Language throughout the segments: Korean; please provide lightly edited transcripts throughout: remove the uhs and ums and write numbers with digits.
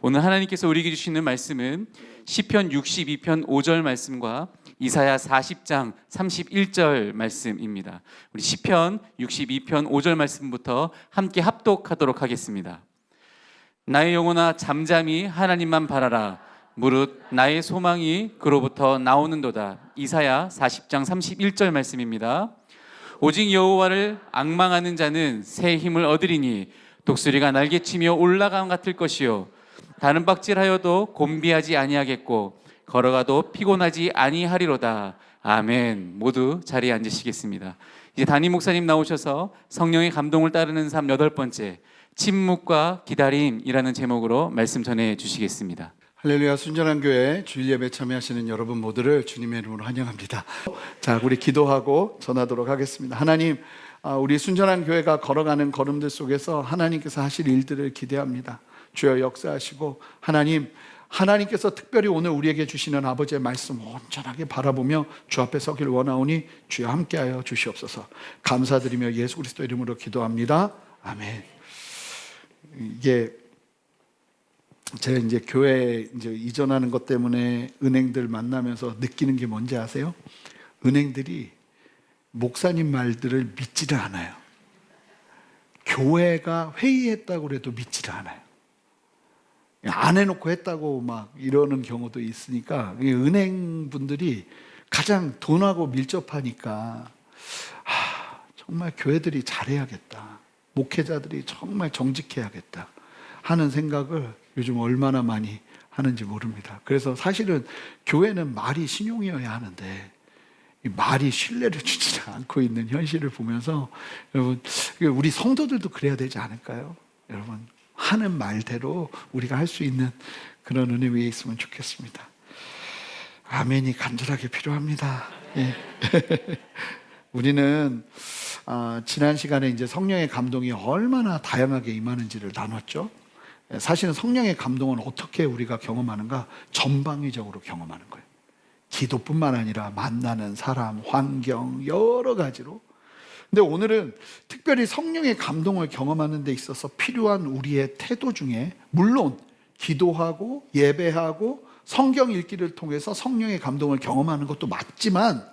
오늘 하나님께서 우리에게 주시는 말씀은 시편 62편 5절 말씀과 이사야 40장 31절 말씀입니다. 우리 시편 62편 5절 말씀부터 함께 합독하도록 하겠습니다. 나의 영혼아 잠잠히 하나님만 바라라. 무릇 나의 소망이 그로부터 나오는도다. 이사야 40장 31절 말씀입니다. 오직 여호와를 앙망하는 자는 새 힘을 얻으리니 독수리가 날개치며 올라감 같을 것이요 다른 박질하여도 곤비하지 아니하겠고 걸어가도 피곤하지 아니하리로다. 아멘. 모두 자리에 앉으시겠습니다. 이제 담임 목사님 나오셔서 성령의 감동을 따르는 삶 8번째, 침묵과 기다림이라는 제목으로 말씀 전해 주시겠습니다. 할렐루야. 순전한 교회 주일 예배 참여하시는 여러분 모두를 주님의 이름으로 환영합니다. 자, 우리 기도하고 전하도록 하겠습니다. 하나님, 우리 순전한 교회가 걸어가는 걸음들 속에서 하나님께서 하실 일들을 기대합니다. 주여 역사하시고 하나님께서 특별히 오늘 우리에게 주시는 아버지의 말씀 온전하게 바라보며 주 앞에 서길 원하오니 주여 함께하여 주시옵소서. 감사드리며 예수 그리스도 이름으로 기도합니다. 아멘. 이게 제가 이제 교회 이전하는 것 때문에 은행들 만나면서 느끼는 게 뭔지 아세요? 은행들이 목사님 말들을 믿지를 않아요. 교회가 회의했다고 해도 믿지를 않아요. 안 해놓고 했다고 막 이러는 경우도 있으니까 은행분들이 가장 돈하고 밀접하니까 정말 교회들이 잘해야겠다, 목회자들이 정말 정직해야겠다 하는 생각을 요즘 얼마나 많이 하는지 모릅니다. 그래서 사실은 교회는 말이 신용이어야 하는데 이 말이 신뢰를 주지 않고 있는 현실을 보면서 여러분, 우리 성도들도 그래야 되지 않을까요? 여러분, 하는 말대로 우리가 할 수 있는 그런 은혜 위에 있으면 좋겠습니다. 아멘이 간절하게 필요합니다. 예. 우리는 지난 시간에 이제 성령의 감동이 얼마나 다양하게 임하는지를 나눴죠. 사실은 성령의 감동은 어떻게 우리가 경험하는가? 전방위적으로 경험하는 거예요. 기도뿐만 아니라 만나는 사람, 환경, 여러 가지로. 근데 오늘은 특별히 성령의 감동을 경험하는 데 있어서 필요한 우리의 태도 중에, 물론 기도하고 예배하고 성경 읽기를 통해서 성령의 감동을 경험하는 것도 맞지만,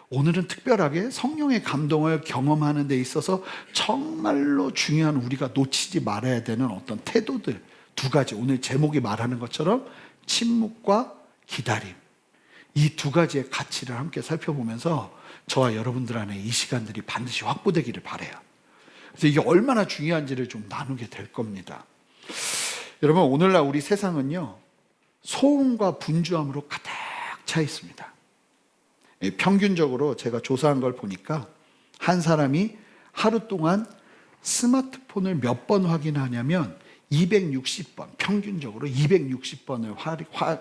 오늘은 특별하게 성령의 감동을 경험하는 데 있어서 정말로 중요한 우리가 놓치지 말아야 되는 어떤 태도들 2가지, 오늘 제목이 말하는 것처럼 침묵과 기다림, 이 2가지의 가치를 함께 살펴보면서 저와 여러분들 안에 이 시간들이 반드시 확보되기를 바라요. 그래서 이게 얼마나 중요한지를 좀 나누게 될 겁니다. 여러분, 오늘날 우리 세상은요, 소음과 분주함으로 가득 차 있습니다. 평균적으로 제가 조사한 걸 보니까 한 사람이 하루 동안 스마트폰을 몇 번 확인하냐면 260번, 평균적으로 260번을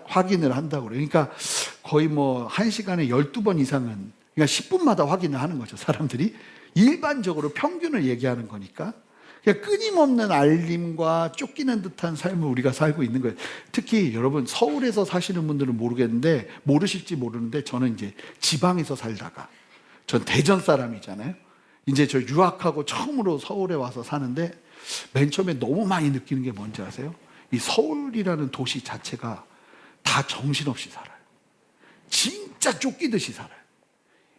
확인을 한다고 그래요. 그러니까 거의 뭐 1시간에 12번 이상은, 그러니까 10분마다 확인을 하는 거죠, 사람들이. 일반적으로 평균을 얘기하는 거니까. 그러니까 끊임없는 알림과 쫓기는 듯한 삶을 우리가 살고 있는 거예요. 특히 여러분, 서울에서 사시는 분들은 모르실지 모르는데, 저는 이제 지방에서 살다가, 전 대전 사람이잖아요. 이제 저 유학하고 처음으로 서울에 와서 사는데, 맨 처음에 너무 많이 느끼는 게 뭔지 아세요? 이 서울이라는 도시 자체가 다 정신없이 살아요. 진짜 쫓기듯이 살아요.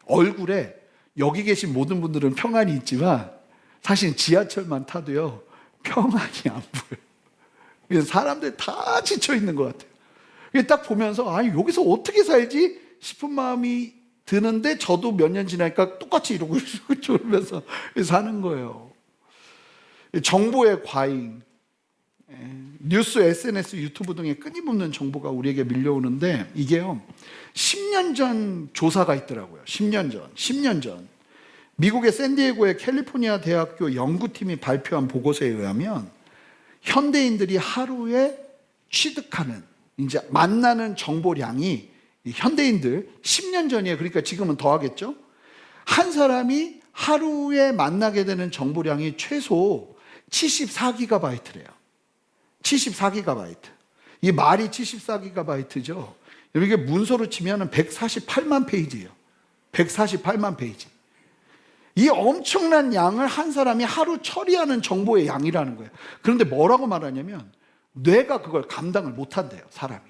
얼굴에, 여기 계신 모든 분들은 평안이 있지만 사실 지하철만 타도요, 평안이 안 보여요. 사람들 다 지쳐있는 것 같아요. 딱 보면서 여기서 어떻게 살지 싶은 마음이 드는데, 저도 몇 년 지나니까 똑같이 이러고 저러면서 사는 거예요. 정보의 과잉, 뉴스, SNS, 유튜브 등의 끊임없는 정보가 우리에게 밀려오는데, 이게요 10년 전 조사가 있더라고요. 10년 전 미국의 샌디에고의 캘리포니아 대학교 연구팀이 발표한 보고서에 의하면 현대인들이 하루에 취득하는, 이제 만나는 정보량이, 현대인들 10년 전이에요. 그러니까 지금은 더 하겠죠. 한 사람이 하루에 만나게 되는 정보량이 최소 74GB래요. 74GB. 이 말이 74GB죠. 이게 문서로 치면 148만 페이지예요. 148만 페이지. 이 엄청난 양을 한 사람이 하루 처리하는 정보의 양이라는 거예요. 그런데 뭐라고 말하냐면, 뇌가 그걸 감당을 못한대요, 사람이.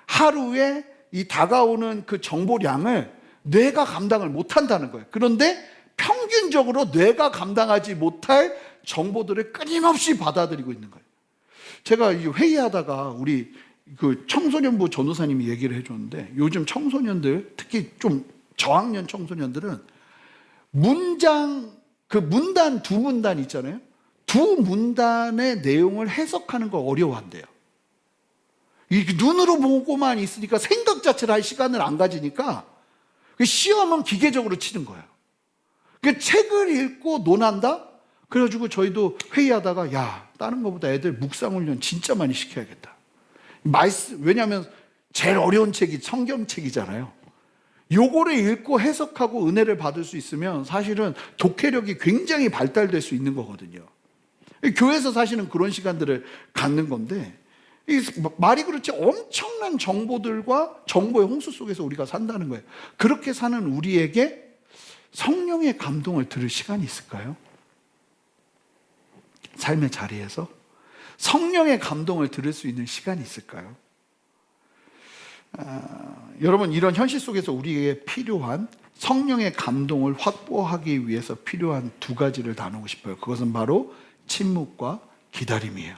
하루에 이 다가오는 그 정보량을 뇌가 감당을 못한다는 거예요. 그런데 평균적으로 뇌가 감당하지 못할 정보들을 끊임없이 받아들이고 있는 거예요. 제가 회의하다가 우리 그 청소년부 전도사님이 얘기를 해줬는데, 요즘 청소년들, 특히 좀 저학년 청소년들은 문장, 그 문단, 두 문단 있잖아요. 두 문단의 내용을 해석하는 걸 어려워한대요. 이 눈으로 보고만 있으니까 생각 자체를 할 시간을 안 가지니까 시험은 기계적으로 치는 거예요. 책을 읽고 논한다? 그래가지고 저희도 회의하다가, 야, 다른 것보다 애들 묵상훈련 진짜 많이 시켜야겠다. 왜냐하면 제일 어려운 책이 성경책이잖아요. 요거를 읽고 해석하고 은혜를 받을 수 있으면 사실은 독해력이 굉장히 발달될 수 있는 거거든요. 교회에서 사실은 그런 시간들을 갖는 건데, 말이 그렇지 엄청난 정보들과 정보의 홍수 속에서 우리가 산다는 거예요. 그렇게 사는 우리에게 성령의 감동을 들을 시간이 있을까요? 삶의 자리에서 성령의 감동을 들을 수 있는 시간이 있을까요? 여러분, 이런 현실 속에서 우리에게 필요한 성령의 감동을 확보하기 위해서 필요한 두 가지를 나누고 싶어요. 그것은 바로 침묵과 기다림이에요.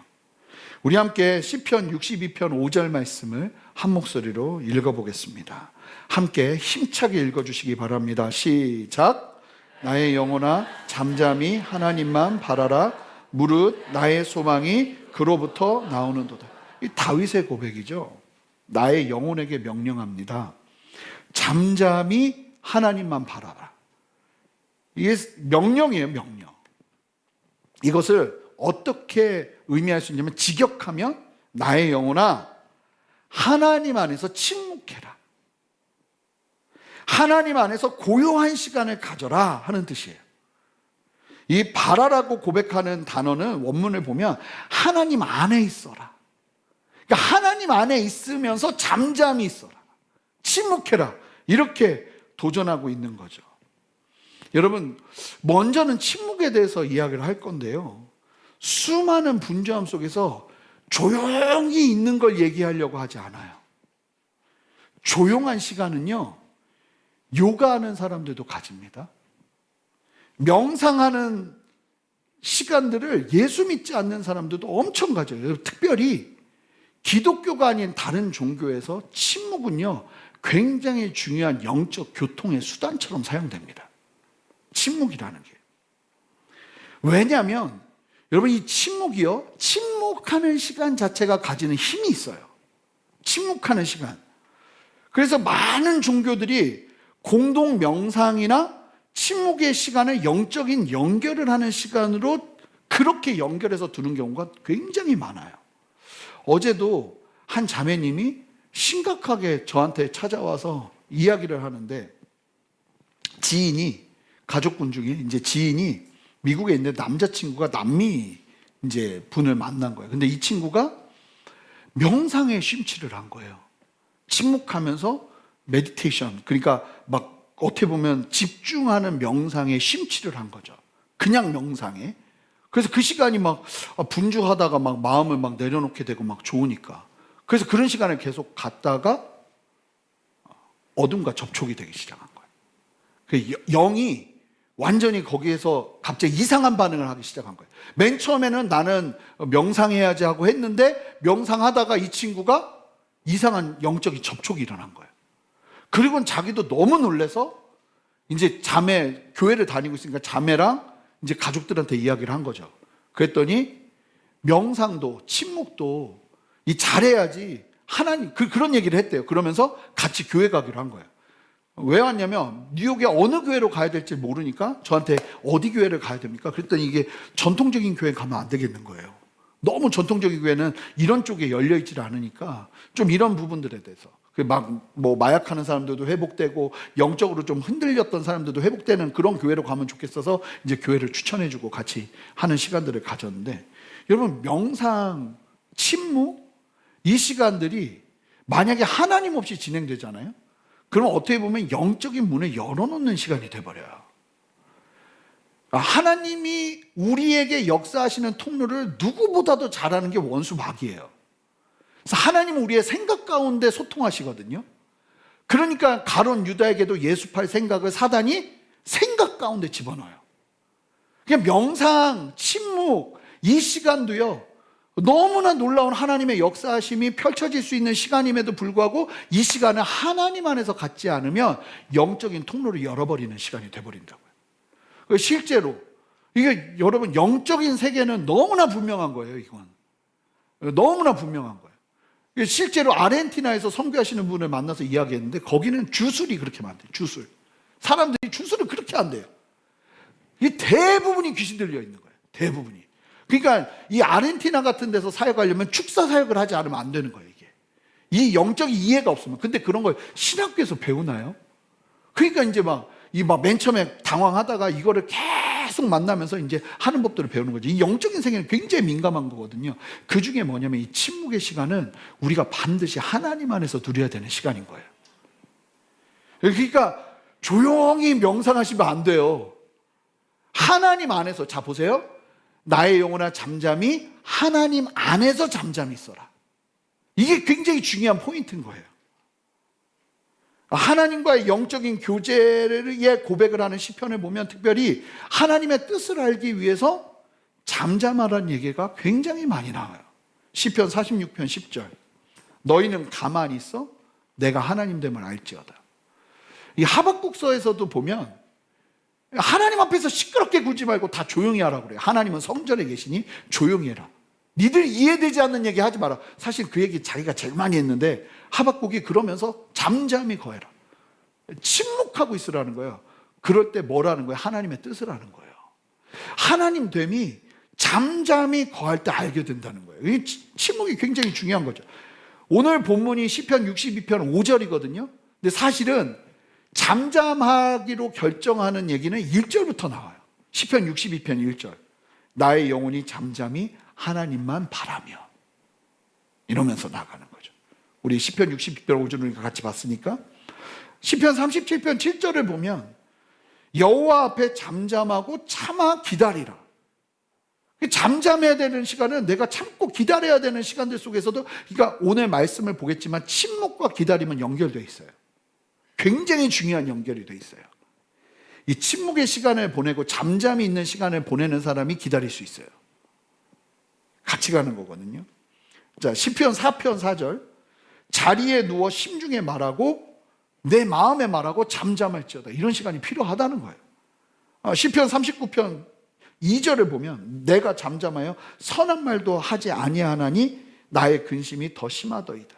우리 함께 시편 62편 5절 말씀을 한 목소리로 읽어보겠습니다. 함께 힘차게 읽어주시기 바랍니다. 시작. 나의 영혼아 잠잠히 하나님만 바라라. 무릇 나의 소망이 그로부터 나오는도다. 이 다윗의 고백이죠. 나의 영혼에게 명령합니다. 잠잠히 하나님만 바라라. 이게 명령이에요, 명령. 이것을 어떻게 의미할 수 있냐면, 직역하면 나의 영혼아 하나님 안에서 침묵해라. 하나님 안에서 고요한 시간을 가져라 하는 뜻이에요. 이 바라라고 고백하는 단어는 원문을 보면 하나님 안에 있어라. 그러니까 하나님 안에 있으면서 잠잠히 있어라. 침묵해라. 이렇게 도전하고 있는 거죠. 여러분, 먼저는 침묵에 대해서 이야기를 할 건데요. 수많은 분주함 속에서 조용히 있는 걸 얘기하려고 하지 않아요. 조용한 시간은요, 요가하는 사람들도 가집니다. 명상하는 시간들을 예수 믿지 않는 사람들도 엄청 가져요. 특별히 기독교가 아닌 다른 종교에서 침묵은요, 굉장히 중요한 영적 교통의 수단처럼 사용됩니다. 침묵이라는 게. 왜냐하면 여러분, 이 침묵이요, 침묵하는 시간 자체가 가지는 힘이 있어요. 침묵하는 시간. 그래서 많은 종교들이 공동 명상이나 침묵의 시간을 영적인 연결을 하는 시간으로 그렇게 연결해서 두는 경우가 굉장히 많아요. 어제도 한 자매님이 심각하게 저한테 찾아와서 이야기를 하는데, 지인이, 가족분 중에 이제 지인이 미국에 있는 남자친구가 남미 이제 분을 만난 거예요. 근데 이 친구가 명상에 심취를 한 거예요. 침묵하면서 메디테이션, 그러니까 막 어떻게 보면 집중하는 명상에 심취를 한 거죠. 그냥 명상에. 그래서 그 시간이 막 분주하다가 막 마음을 막 내려놓게 되고 막 좋으니까. 그래서 그런 시간을 계속 갔다가 어둠과 접촉이 되기 시작한 거예요. 그 영이 완전히 거기에서 갑자기 이상한 반응을 하기 시작한 거예요. 맨 처음에는 나는 명상해야지 하고 했는데, 명상하다가 이 친구가 이상한 영적인 접촉이 일어난 거예요. 그리고는 자기도 너무 놀라서 이제 교회를 다니고 있으니까 자매랑 이제 가족들한테 이야기를 한 거죠. 그랬더니 명상도 침묵도 잘해야지 하나님, 그런 얘기를 했대요. 그러면서 같이 교회 가기로 한 거예요. 왜 왔냐면 뉴욕에 어느 교회로 가야 될지 모르니까 저한테 어디 교회를 가야 됩니까? 그랬더니 이게 전통적인 교회 가면 안 되겠는 거예요. 너무 전통적인 교회는 이런 쪽에 열려있지 않으니까 좀 이런 부분들에 대해서 마약하는 사람들도 회복되고 영적으로 좀 흔들렸던 사람들도 회복되는 그런 교회로 가면 좋겠어서 이제 교회를 추천해주고 같이 하는 시간들을 가졌는데, 여러분, 명상, 침묵, 이 시간들이 만약에 하나님 없이 진행되잖아요. 그럼 어떻게 보면 영적인 문을 열어놓는 시간이 돼버려요. 하나님이 우리에게 역사하시는 통로를 누구보다도 잘하는 게 원수 마귀예요. 그래서 하나님은 우리의 생각 가운데 소통하시거든요. 그러니까 가룟 유다에게도 예수팔 생각을 사단이 생각 가운데 집어넣어요. 그냥 명상, 침묵, 이 시간도요, 너무나 놀라운 하나님의 역사하심이 펼쳐질 수 있는 시간임에도 불구하고 이 시간을 하나님 안에서 갖지 않으면 영적인 통로를 열어버리는 시간이 돼버린다고요. 실제로 이게 여러분, 영적인 세계는 너무나 분명한 거예요. 이건 너무나 분명한 거예요. 실제로 아르헨티나에서 선교하시는 분을 만나서 이야기했는데 거기는 주술이 그렇게 많대요. 주술. 사람들이 주술을 그렇게 한대요. 이 대부분이 귀신 들려 있는 거예요. 대부분이. 그러니까 이 아르헨티나 같은 데서 사역하려면 축사 사역을 하지 않으면 안 되는 거예요. 이게 이 영적인 이해가 없으면. 근데 그런 걸 신학교에서 배우나요? 그러니까 이제 맨 처음에 당황하다가 이거를 계속 만나면서 이제 하는 법들을 배우는 거죠. 이 영적인 세계는 굉장히 민감한 거거든요. 그 중에 뭐냐면 이 침묵의 시간은 우리가 반드시 하나님 안에서 누려야 되는 시간인 거예요. 그러니까 조용히 명상하시면 안 돼요. 하나님 안에서. 자, 보세요. 나의 영혼아 잠잠히 하나님 안에서 잠잠히 있어라. 이게 굉장히 중요한 포인트인 거예요. 하나님과의 영적인 교제의 고백을 하는 시편을 보면 특별히 하나님의 뜻을 알기 위해서 잠잠하라는 얘기가 굉장히 많이 나와요. 시편 46편 10절. 너희는 가만히 있어 내가 하나님 됨을 알지어다. 이 하박국서에서도 보면 하나님 앞에서 시끄럽게 굴지 말고 다 조용히 하라고 그래요. 하나님은 성전에 계시니 조용히 해라. 니들 이해되지 않는 얘기 하지 마라. 사실 그 얘기 자기가 제일 많이 했는데 하박국이 그러면서 잠잠히 거해라. 침묵하고 있으라는 거예요. 그럴 때 뭐라는 거예요? 하나님의 뜻을 아는 거예요. 하나님 됨이 잠잠히 거할 때 알게 된다는 거예요. 이 침묵이 굉장히 중요한 거죠. 오늘 본문이 시편 62편 5절이거든요. 근데 사실은 잠잠하기로 결정하는 얘기는 1절부터 나와요. 시편 62편 1절. 나의 영혼이 잠잠히 하나님만 바라며, 이러면서 나가는 거죠. 우리 시편 62편 5절을 우리가 같이 봤으니까 시편 37편 7절을 보면 여호와 앞에 잠잠하고 참아 기다리라. 잠잠해야 되는 시간은 내가 참고 기다려야 되는 시간들 속에서도, 그러니까 오늘 말씀을 보겠지만 침묵과 기다림은 연결되어 있어요. 굉장히 중요한 연결이 되어 있어요. 이 침묵의 시간을 보내고 잠잠히 있는 시간을 보내는 사람이 기다릴 수 있어요. 같이 가는 거거든요. 자, 시편 4편 4절. 자리에 누워 심중에 말하고 내 마음에 말하고 잠잠할지어다. 이런 시간이 필요하다는 거예요. 시편 39편 2절을 보면 내가 잠잠하여 선한 말도 하지 아니하나니 나의 근심이 더 심하더이다.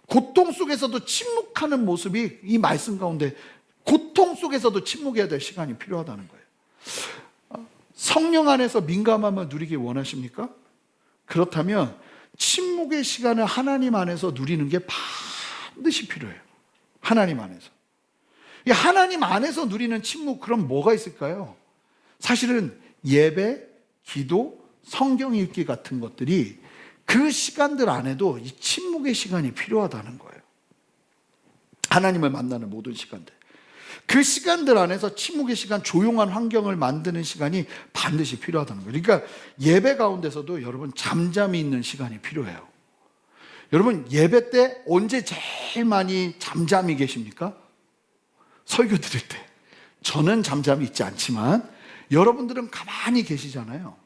고통 속에서도 침묵하는 모습이 이 말씀 가운데, 고통 속에서도 침묵해야 될 시간이 필요하다는 거예요. 성령 안에서 민감함을 누리기 원하십니까? 그렇다면 침묵의 시간을 하나님 안에서 누리는 게 반드시 필요해요. 하나님 안에서. 이 하나님 안에서 누리는 침묵, 그럼 뭐가 있을까요? 사실은 예배, 기도, 성경 읽기 같은 것들이 그 시간들 안에도 이 침묵의 시간이 필요하다는 거예요. 하나님을 만나는 모든 시간들. 그 시간들 안에서 침묵의 시간, 조용한 환경을 만드는 시간이 반드시 필요하다는 거예요. 그러니까 예배 가운데서도 여러분 잠잠히 있는 시간이 필요해요. 여러분 예배 때 언제 제일 많이 잠잠히 계십니까? 설교 드릴 때. 저는 잠잠히 있지 않지만 여러분들은 가만히 계시잖아요.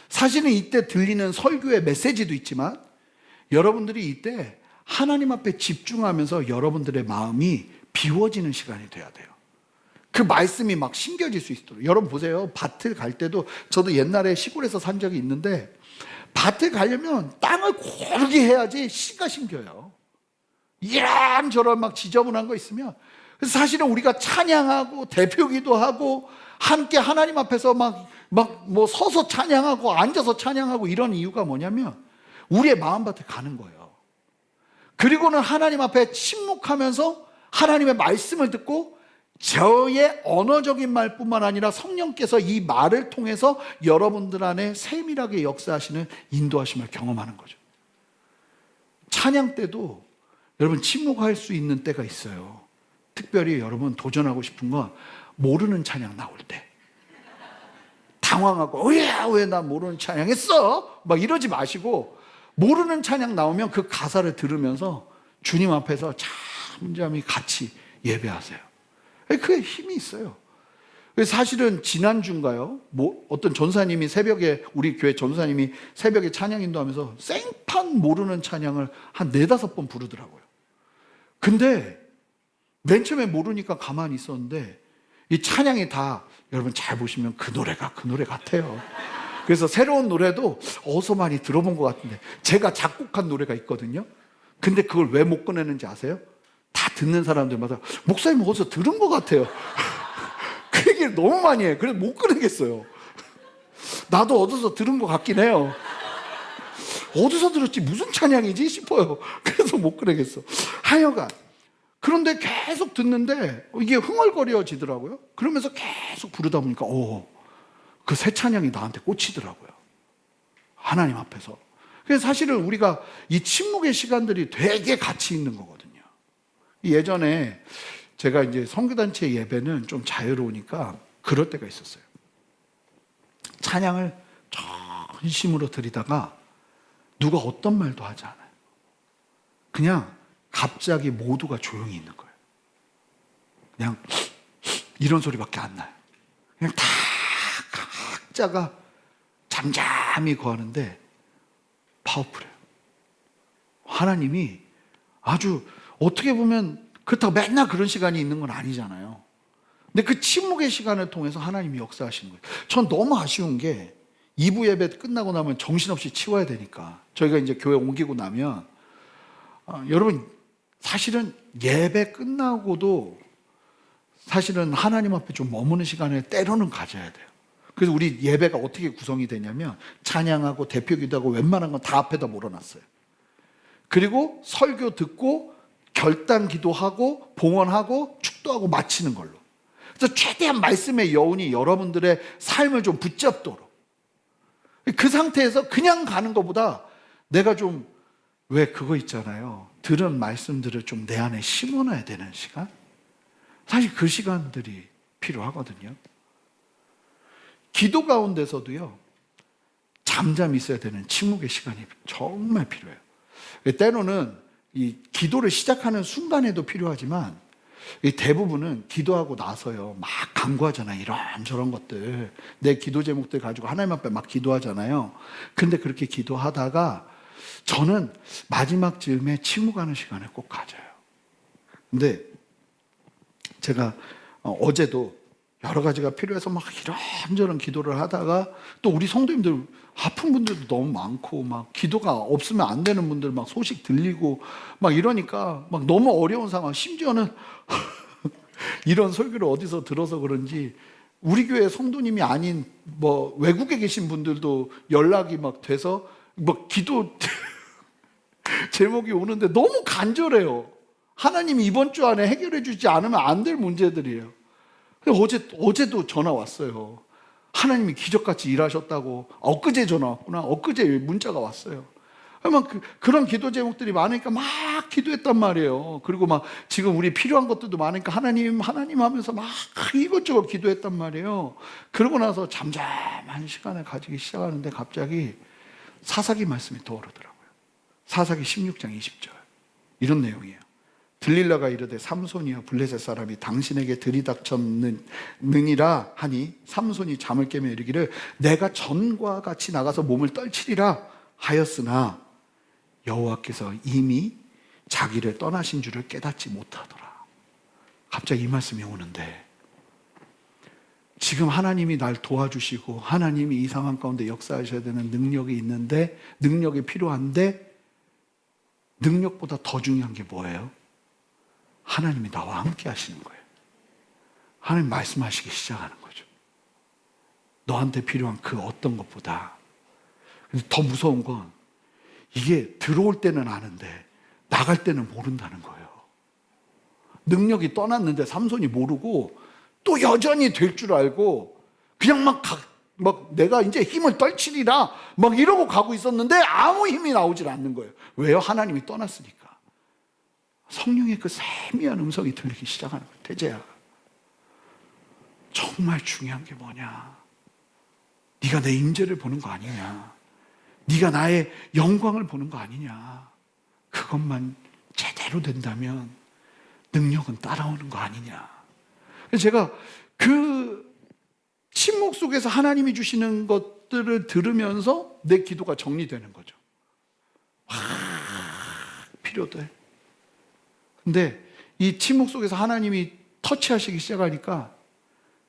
사실은 이때 들리는 설교의 메시지도 있지만 여러분들이 이때 하나님 앞에 집중하면서 여러분들의 마음이 비워지는 시간이 돼야 돼요. 그 말씀이 막 심겨질 수 있도록. 여러분 보세요. 밭을 갈 때도, 저도 옛날에 시골에서 산 적이 있는데 밭을 가려면 땅을 고르게 해야지 씨가 심겨요. 이런저런 막 지저분한 거 있으면. 그래서 사실은 우리가 찬양하고 대표기도 하고 함께 하나님 앞에서 막 서서 찬양하고 앉아서 찬양하고 이런 이유가 뭐냐면 우리의 마음밭에 가는 거예요. 그리고는 하나님 앞에 침묵하면서 하나님의 말씀을 듣고 저의 언어적인 말뿐만 아니라 성령께서 이 말을 통해서 여러분들 안에 세밀하게 역사하시는 인도하심을 경험하는 거죠. 찬양 때도 여러분 침묵할 수 있는 때가 있어요. 특별히 여러분 도전하고 싶은 건 모르는 찬양 나올 때. 당황하고 왜 나 모르는 찬양 했어? 막 이러지 마시고 모르는 찬양 나오면 그 가사를 들으면서 주님 앞에서 잠잠히 같이 예배하세요. 그게 힘이 있어요. 사실은 지난주인가요? 어떤 전사님이 새벽에, 우리 교회 전사님이 새벽에 찬양 인도하면서 생판 모르는 찬양을 한 4-5번 부르더라고요. 근데 맨 처음에 모르니까 가만히 있었는데 이 찬양이 다, 여러분 잘 보시면 그 노래가 그 노래 같아요. 그래서 새로운 노래도 어디서 많이 들어본 것 같은데, 제가 작곡한 노래가 있거든요. 근데 그걸 왜 못 꺼내는지 아세요? 다 듣는 사람들마다 목사님 어디서 들은 것 같아요. 그 얘기를 너무 많이 해요. 그래서 못 꺼내겠어요. 나도 어디서 들은 것 같긴 해요. 어디서 들었지, 무슨 찬양이지 싶어요. 그래서 못 꺼내겠어. 하여간 그런데 계속 듣는데 이게 흥얼거려지더라고요. 그러면서 계속 부르다 보니까 그 새 찬양이 나한테 꽂히더라고요. 하나님 앞에서. 그래서 사실은 우리가 이 침묵의 시간들이 되게 가치 있는 거거든요. 예전에 제가 이제 선교단체 예배는 좀 자유로우니까 그럴 때가 있었어요. 찬양을 전심으로 드리다가 누가 어떤 말도 하지 않아요. 그냥 갑자기 모두가 조용히 있는 거예요. 그냥 이런 소리밖에 안 나요. 그냥 다 각자가 잠잠히 거하는데 파워풀해요. 하나님이 아주, 어떻게 보면 그렇다고 맨날 그런 시간이 있는 건 아니잖아요. 근데 그 침묵의 시간을 통해서 하나님이 역사하시는 거예요. 전 너무 아쉬운 게 2부 예배 끝나고 나면 정신없이 치워야 되니까, 저희가 이제 교회 옮기고 나면 여러분 사실은 예배 끝나고도 사실은 하나님 앞에 좀 머무는 시간을 때로는 가져야 돼요. 그래서 우리 예배가 어떻게 구성이 되냐면 찬양하고 대표 기도하고 웬만한 건 다 앞에다 몰아놨어요. 그리고 설교 듣고 결단 기도하고 봉헌하고 축도하고 마치는 걸로. 그래서 최대한 말씀의 여운이 여러분들의 삶을 좀 붙잡도록. 그 상태에서 그냥 가는 것보다 내가 좀, 왜 그거 있잖아요. 들은 말씀들을 좀 내 안에 심어놔야 되는 시간? 사실 그 시간들이 필요하거든요. 기도 가운데서도요, 잠잠히 있어야 되는 침묵의 시간이 정말 필요해요. 때로는 이 기도를 시작하는 순간에도 필요하지만 대부분은 기도하고 나서요, 막 간구하잖아요. 이런저런 것들, 내 기도 제목들 가지고 하나님 앞에 막 기도하잖아요. 근데 그렇게 기도하다가 저는 마지막 즈음에 침묵하는 시간을 꼭 가져요. 근데 제가 어제도 여러 가지가 필요해서 막 이런저런 기도를 하다가 또 우리 성도님들 아픈 분들도 너무 많고 막 기도가 없으면 안 되는 분들 막 소식 들리고 막 이러니까 막 너무 어려운 상황, 심지어는 이런 설교를 어디서 들어서 그런지 우리 교회 성도님이 아닌 뭐 외국에 계신 분들도 연락이 막 돼서 막 기도 제목이 오는데 너무 간절해요. 하나님이 이번 주 안에 해결해 주지 않으면 안 될 문제들이에요. 어제도 전화 왔어요. 하나님이 기적같이 일하셨다고. 엊그제 전화 왔구나. 엊그제 문자가 왔어요. 그런 기도 제목들이 많으니까 막 기도했단 말이에요. 그리고 막 지금 우리 필요한 것들도 많으니까 하나님 하면서 막 이것저것 기도했단 말이에요. 그러고 나서 잠잠한 시간을 가지기 시작하는데 갑자기 사사기 말씀이 떠오르더라고요. 사사기 16장 20절 이런 내용이에요. 들릴라가 이르되 삼손이여 블레셋 사람이 당신에게 들이닥쳤느니라 하니 삼손이 잠을 깨며 이르기를 내가 전과 같이 나가서 몸을 떨치리라 하였으나 여호와께서 이미 자기를 떠나신 줄을 깨닫지 못하더라. 갑자기 이 말씀이 오는데 지금 하나님이 날 도와주시고 하나님이 이 상황 가운데 역사하셔야 되는 능력이 있는데, 능력이 필요한데 능력보다 더 중요한 게 뭐예요? 하나님이 나와 함께 하시는 거예요. 하나님 말씀하시기 시작하는 거죠. 너한테 필요한 그 어떤 것보다. 근데 더 무서운 건 이게 들어올 때는 아는데 나갈 때는 모른다는 거예요. 능력이 떠났는데 삼손이 모르고 또 여전히 될 줄 알고 그냥 막 내가 이제 힘을 떨치리라 막 이러고 가고 있었는데 아무 힘이 나오질 않는 거예요. 왜요? 하나님이 떠났으니까. 성령의 그 세미한 음성이 들리기 시작하는 거예요. 태재야, 정말 중요한 게 뭐냐? 네가 내 임재를 보는 거 아니냐? 네가 나의 영광을 보는 거 아니냐. 그것만 제대로 된다면 능력은 따라오는 거 아니냐. 그래서 제가 그 침묵 속에서 하나님이 주시는 것들을 들으면서 내 기도가 정리되는 거죠. 필요돼. 근데 이 침묵 속에서 하나님이 터치하시기 시작하니까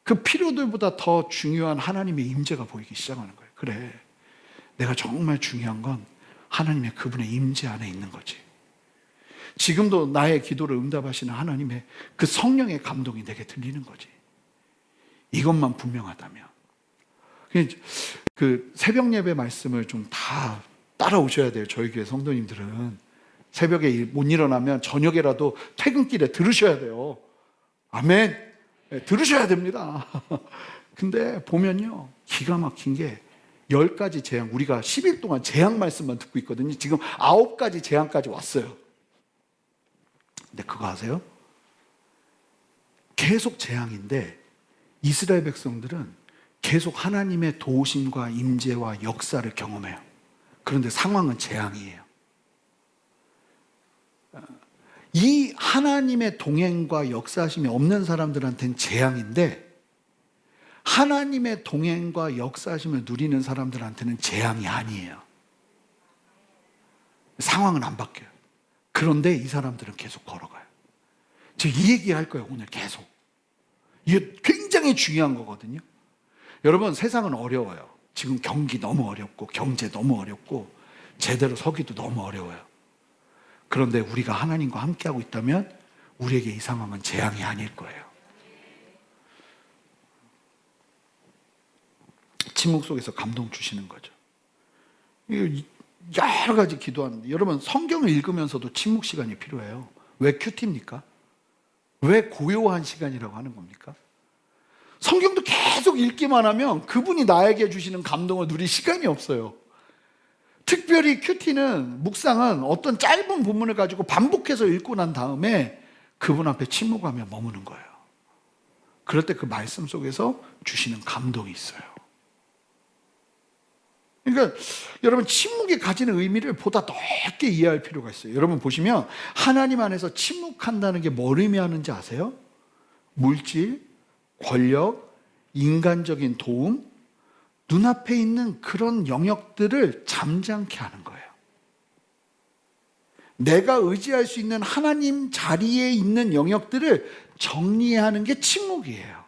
그 필요들보다 더 중요한 하나님의 임재가 보이기 시작하는 거예요. 그래, 내가 정말 중요한 건 하나님의 그분의 임재 안에 있는 거지. 지금도 나의 기도를 응답하시는 하나님의 그 성령의 감동이 내게 들리는 거지. 이것만 분명하다면. 그 새벽 예배 말씀을 좀 다 따라오셔야 돼요. 저희 교회 성도님들은 새벽에 못 일어나면 저녁에라도 퇴근길에 들으셔야 돼요. 아멘. 네, 들으셔야 됩니다. 근데 보면요, 기가 막힌 게 10가지 재앙, 우리가 10일 동안 재앙 말씀만 듣고 있거든요. 지금 9가지 재앙까지 왔어요. 근데 그거 아세요? 계속 재앙인데 이스라엘 백성들은 계속 하나님의 도우심과 임재와 역사를 경험해요. 그런데 상황은 재앙이에요. 이 하나님의 동행과 역사하심이 없는 사람들한테는 재앙인데 하나님의 동행과 역사하심을 누리는 사람들한테는 재앙이 아니에요. 상황은 안 바뀌어요. 그런데 이 사람들은 계속 걸어가요. 제가 이 얘기할 거예요, 오늘 계속. 이게 굉장히 중요한 거거든요. 여러분, 세상은 어려워요. 지금 경기 너무 어렵고 경제 너무 어렵고 제대로 서기도 너무 어려워요. 그런데 우리가 하나님과 함께하고 있다면 우리에게 이 상황은 재앙이 아닐 거예요. 침묵 속에서 감동 주시는 거죠. 여러 가지 기도하는데 여러분, 성경을 읽으면서도 침묵 시간이 필요해요. 왜 큐티입니까? 왜 고요한 시간이라고 하는 겁니까? 성경도 계속 읽기만 하면 그분이 나에게 주시는 감동을 누릴 시간이 없어요. 특별히 큐티는, 묵상은 어떤 짧은 본문을 가지고 반복해서 읽고 난 다음에 그분 앞에 침묵하며 머무는 거예요. 그럴 때 그 말씀 속에서 주시는 감동이 있어요. 그러니까 여러분, 침묵이 가지는 의미를 보다 넓게 이해할 필요가 있어요. 여러분 보시면 하나님 안에서 침묵한다는 게 뭘 의미하는지 아세요? 물질, 권력, 인간적인 도움, 눈앞에 있는 그런 영역들을 잠잠케 하는 거예요. 내가 의지할 수 있는 하나님 자리에 있는 영역들을 정리하는 게 침묵이에요.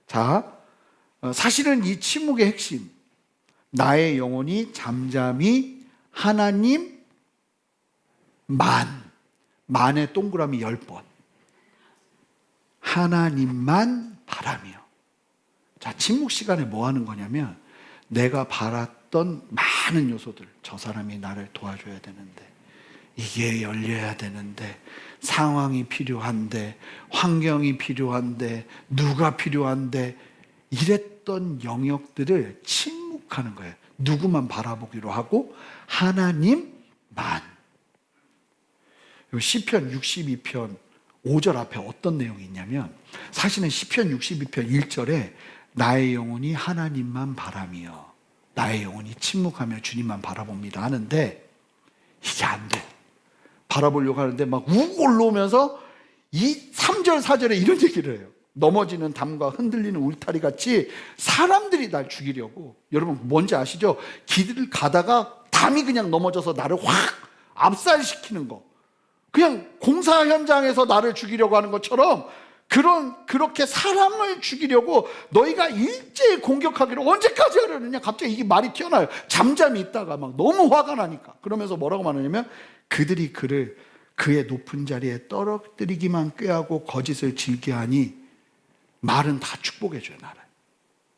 자, 사실은 이 침묵의 핵심, 나의 영혼이 잠잠히 하나님만, 만의 동그라미 10번, 하나님만 바라며. 자, 침묵 시간에 뭐 하는 거냐면 내가 바랐던 많은 요소들, 저 사람이 나를 도와줘야 되는데, 이게 열려야 되는데, 상황이 필요한데, 환경이 필요한데, 누가 필요한데, 이랬던 영역들을 침묵하는 거예요. 누구만 바라보기로 하고 하나님만. 시편 62편 5절 앞에 어떤 내용이 있냐면, 사실은 시편 62편 1절에 나의 영혼이 하나님만 바라며 나의 영혼이 침묵하며 주님만 바라봅니다 하는데, 이게 안 돼. 바라보려고 하는데 막 욱 올라오면서 이 3절 4절에 이런 얘기를 해요. 넘어지는 담과 흔들리는 울타리 같이 사람들이 날 죽이려고. 여러분 뭔지 아시죠? 길을 가다가 담이 그냥 넘어져서 나를 확 압살시키는 거, 그냥 공사 현장에서 나를 죽이려고 하는 것처럼 그렇게 사람을 죽이려고 너희가 일제히 공격하기로 언제까지 하려느냐. 갑자기 이게 말이 튀어나와요. 잠잠히 있다가 막 너무 화가 나니까. 그러면서 뭐라고 말하냐면, 그들이 그를 그의 높은 자리에 떨어뜨리기만 꾀하고 거짓을 즐겨하니 말은 다 축복해줘요, 나를.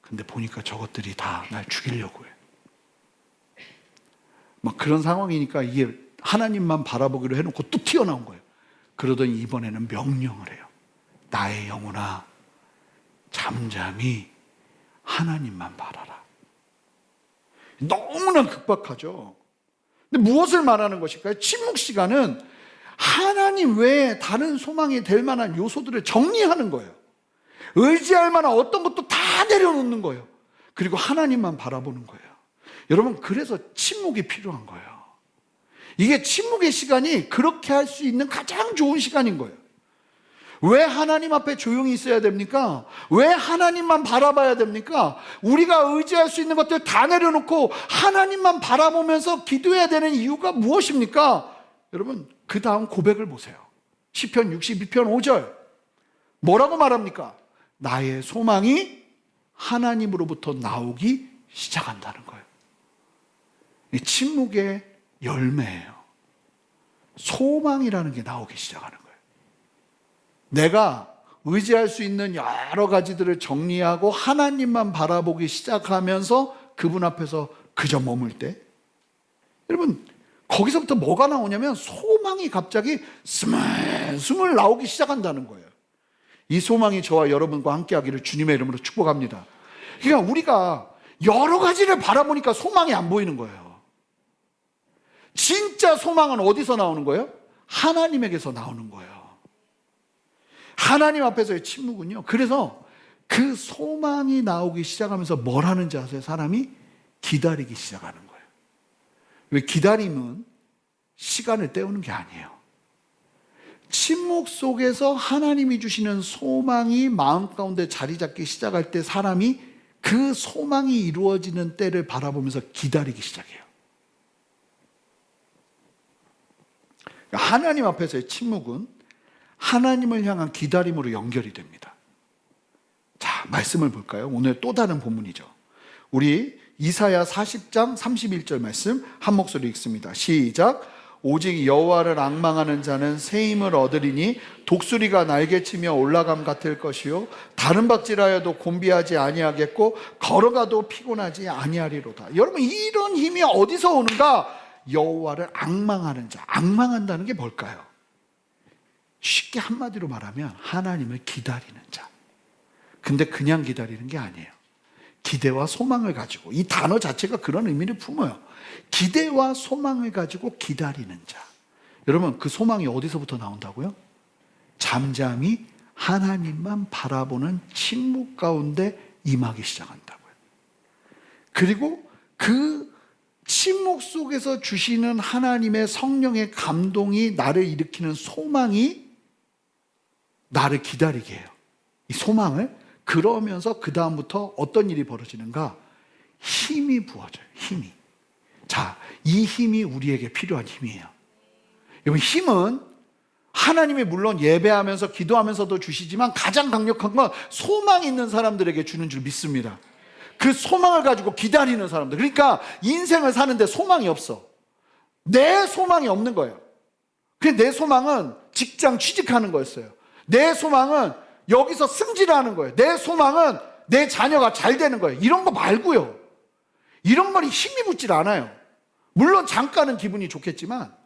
근데 보니까 저것들이 다 날 죽이려고 해요. 막 그런 상황이니까 이게 하나님만 바라보기로 해놓고 또 튀어나온 거예요. 그러더니 이번에는 명령을 해요. 나의 영혼아, 잠잠히 하나님만 바라라. 너무나 급박하죠. 근데 무엇을 말하는 것일까요? 침묵 시간은 하나님 외에 다른 소망이 될 만한 요소들을 정리하는 거예요. 의지할 만한 어떤 것도 다 내려놓는 거예요. 그리고 하나님만 바라보는 거예요. 여러분, 그래서 침묵이 필요한 거예요. 이게 침묵의 시간이 그렇게 할 수 있는 가장 좋은 시간인 거예요. 왜 하나님 앞에 조용히 있어야 됩니까? 왜 하나님만 바라봐야 됩니까? 우리가 의지할 수 있는 것들 다 내려놓고 하나님만 바라보면서 기도해야 되는 이유가 무엇입니까? 여러분, 그 다음 고백을 보세요. 시편 62편 5절 뭐라고 말합니까? 나의 소망이 하나님으로부터 나오기 시작한다는 거예요. 이 침묵의 열매예요. 소망이라는 게 나오기 시작하는 거예요. 내가 의지할 수 있는 여러 가지들을 정리하고 하나님만 바라보기 시작하면서 그분 앞에서 그저 머물 때, 여러분, 거기서부터 뭐가 나오냐면 소망이 갑자기 스물스물 나오기 시작한다는 거예요. 이 소망이 저와 여러분과 함께 하기를 주님의 이름으로 축복합니다. 그러니까 우리가 여러 가지를 바라보니까 소망이 안 보이는 거예요. 진짜 소망은 어디서 나오는 거예요? 하나님에게서 나오는 거예요. 하나님 앞에서의 침묵은요, 그래서 그 소망이 나오기 시작하면서 뭘 하는지 아세요? 사람이 기다리기 시작하는 거예요. 왜? 기다림은 시간을 때우는 게 아니에요. 침묵 속에서 하나님이 주시는 소망이 마음 가운데 자리 잡기 시작할 때 사람이 그 소망이 이루어지는 때를 바라보면서 기다리기 시작해요. 하나님 앞에서의 침묵은 하나님을 향한 기다림으로 연결이 됩니다. 자, 말씀을 볼까요? 오늘 또 다른 본문이죠. 우리 이사야 40장 31절 말씀 한 목소리 읽습니다. 시작. 오직 여호와를 앙망하는 자는 새 힘을 얻으리니 독수리가 날개치며 올라감 같을 것이요 다른 박질하여도 곤비하지 아니하겠고 걸어가도 피곤하지 아니하리로다. 여러분, 이런 힘이 어디서 오는가? 여호와를 앙망하는 자. 앙망한다는 게 뭘까요? 쉽게 한마디로 말하면 하나님을 기다리는 자. 근데 그냥 기다리는 게 아니에요. 기대와 소망을 가지고, 이 단어 자체가 그런 의미를 품어요. 기대와 소망을 가지고 기다리는 자. 여러분, 그 소망이 어디서부터 나온다고요? 잠잠히 하나님만 바라보는 침묵 가운데 임하기 시작한다고요. 그리고 그 침묵 속에서 주시는 하나님의 성령의 감동이 나를 일으키는 소망이 나를 기다리게 해요. 이 소망을. 그러면서 그 다음부터 어떤 일이 벌어지는가? 힘이 부어져요. 힘이. 자, 이 힘이 우리에게 필요한 힘이에요. 여러분, 힘은 하나님이 물론 예배하면서 기도하면서도 주시지만 가장 강력한 건 소망이 있는 사람들에게 주는 줄 믿습니다. 그 소망을 가지고 기다리는 사람들. 그러니까 인생을 사는데 소망이 없어. 내 소망이 없는 거예요. 그냥 내 소망은 직장 취직하는 거였어요. 내 소망은 여기서 승진하는 거예요. 내 소망은 내 자녀가 잘 되는 거예요. 이런 거 말고요. 이런 말이 힘이 붙질 않아요. 물론 잠깐은 기분이 좋겠지만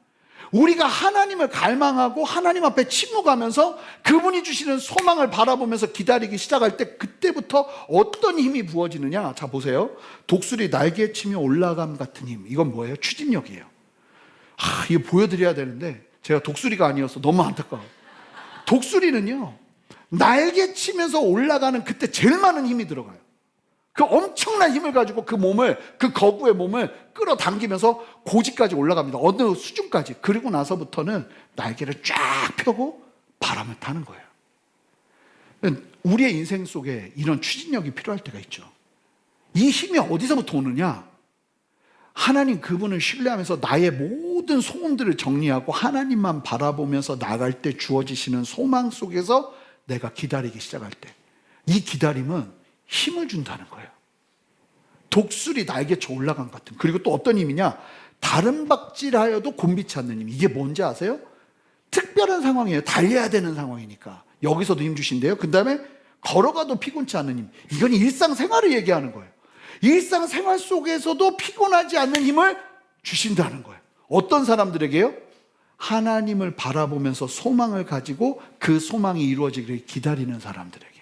우리가 하나님을 갈망하고 하나님 앞에 침묵하면서 그분이 주시는 소망을 바라보면서 기다리기 시작할 때 그때부터 어떤 힘이 부어지느냐. 자, 보세요. 독수리 날개치며 올라감 같은 힘. 이건 뭐예요? 추진력이에요. 이거 보여드려야 되는데 제가 독수리가 아니어서 너무 안타까워요. 독수리는요, 날개치면서 올라가는 그때 제일 많은 힘이 들어가요. 그 엄청난 힘을 가지고 그 몸을, 그 거구의 몸을 끌어당기면서 고지까지 올라갑니다. 어느 수준까지. 그리고 나서부터는 날개를 쫙 펴고 바람을 타는 거예요. 우리의 인생 속에 이런 추진력이 필요할 때가 있죠. 이 힘이 어디서부터 오느냐? 하나님 그분을 신뢰하면서 나의 모든 소원들을 정리하고 하나님만 바라보면서 나갈 때 주어지시는 소망 속에서 내가 기다리기 시작할 때, 이 기다림은 힘을 준다는 거예요. 독수리 날개쳐 올라간 것 같은. 그리고 또 어떤 힘이냐? 다른 박질하여도 곤비치 않는 힘. 이게 뭔지 아세요? 특별한 상황이에요. 달려야 되는 상황이니까. 여기서도 힘 주신대요. 그 다음에 걸어가도 피곤치 않는 힘. 이건 일상생활을 얘기하는 거예요. 일상생활 속에서도 피곤하지 않는 힘을 주신다는 거예요. 어떤 사람들에게요? 하나님을 바라보면서 소망을 가지고 그 소망이 이루어지기를 기다리는 사람들에게.